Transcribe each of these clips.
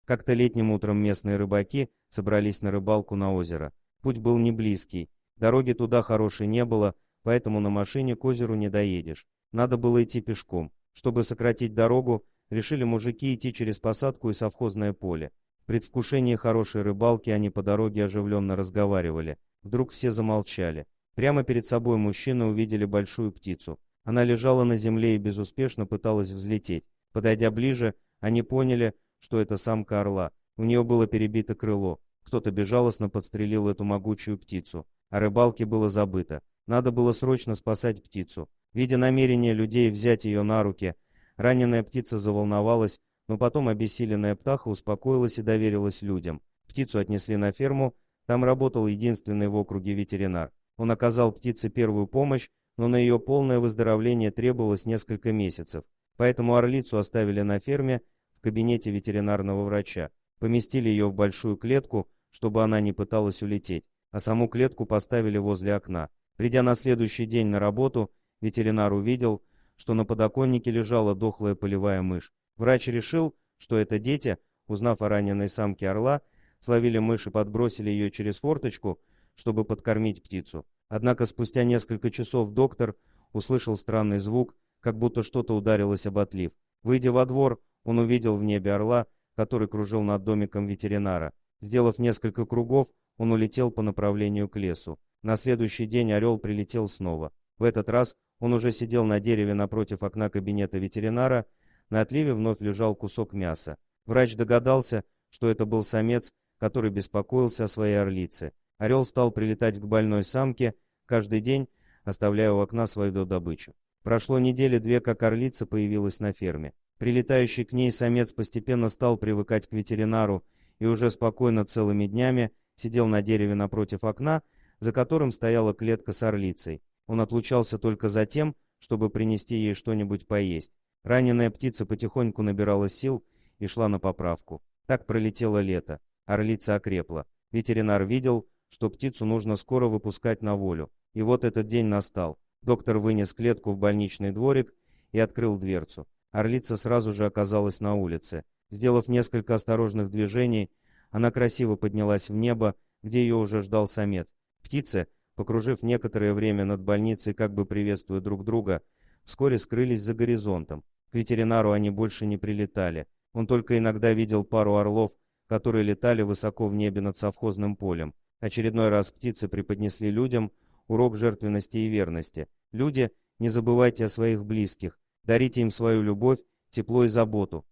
Как-то летним утром местные рыбаки собрались на рыбалку на озеро. Путь был не близкий, дороги туда хорошей не было, поэтому на машине к озеру не доедешь. Надо было идти пешком. Чтобы сократить дорогу, решили мужики идти через посадку и совхозное поле. В предвкушении хорошей рыбалки они по дороге оживленно разговаривали. Вдруг все замолчали. Прямо перед собой мужчины увидели большую птицу. Она лежала на земле и безуспешно пыталась взлететь. Подойдя ближе, они поняли, что это самка орла. У нее было перебито крыло. Кто-то безжалостно подстрелил эту могучую птицу. О рыбалке было забыто. Надо было срочно спасать птицу. Видя намерение людей взять ее на руки, раненая птица заволновалась, но потом обессиленная птаха успокоилась и доверилась людям. Птицу отнесли на ферму, там работал единственный в округе ветеринар. Он оказал птице первую помощь, но на ее полное выздоровление требовалось несколько месяцев. Поэтому орлицу оставили на ферме в кабинете ветеринарного врача. Поместили ее в большую клетку, чтобы она не пыталась улететь, а саму клетку поставили возле окна. Придя на следующий день на работу, ветеринар увидел, что на подоконнике лежала дохлая полевая мышь. Врач решил, что это дети, узнав о раненой самке орла, словили мышь и подбросили ее через форточку, чтобы подкормить птицу. Однако спустя несколько часов доктор услышал странный звук, как будто что-то ударилось об отлив. Выйдя во двор, он увидел в небе орла, который кружил над домиком ветеринара. Сделав несколько кругов, он улетел по направлению к лесу. На следующий день орел прилетел снова. В этот раз он уже сидел на дереве напротив окна кабинета ветеринара, на отливе вновь лежал кусок мяса. Врач догадался, что это был самец, который беспокоился о своей орлице. Орел стал прилетать к больной самке каждый день, оставляя у окна свою добычу. Прошло недели две, как орлица появилась на ферме. Прилетающий к ней самец постепенно стал привыкать к ветеринару и уже спокойно целыми днями сидел на дереве напротив окна, за которым стояла клетка с орлицей. Он отлучался только за тем, чтобы принести ей что-нибудь поесть. Раненая птица потихоньку набирала сил и шла на поправку. Так пролетело лето. Орлица окрепла. Ветеринар видел, что птицу нужно скоро выпускать на волю. И вот этот день настал. Доктор вынес клетку в больничный дворик и открыл дверцу. Орлица сразу же оказалась на улице. Сделав несколько осторожных движений, она красиво поднялась в небо, где ее уже ждал самец. Птицы, покружив некоторое время над больницей, как бы приветствуя друг друга, вскоре скрылись за горизонтом. К ветеринару они больше не прилетали. Он только иногда видел пару орлов, которые летали высоко в небе над совхозным полем. Очередной раз птицы преподнесли людям урок жертвенности и верности. Люди, не забывайте о своих близких, дарите им свою любовь, тепло и заботу.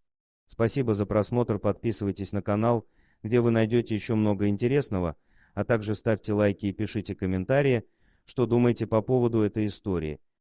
Спасибо за просмотр, подписывайтесь на канал, где вы найдете еще много интересного, а также ставьте лайки и пишите комментарии, что думаете по поводу этой истории.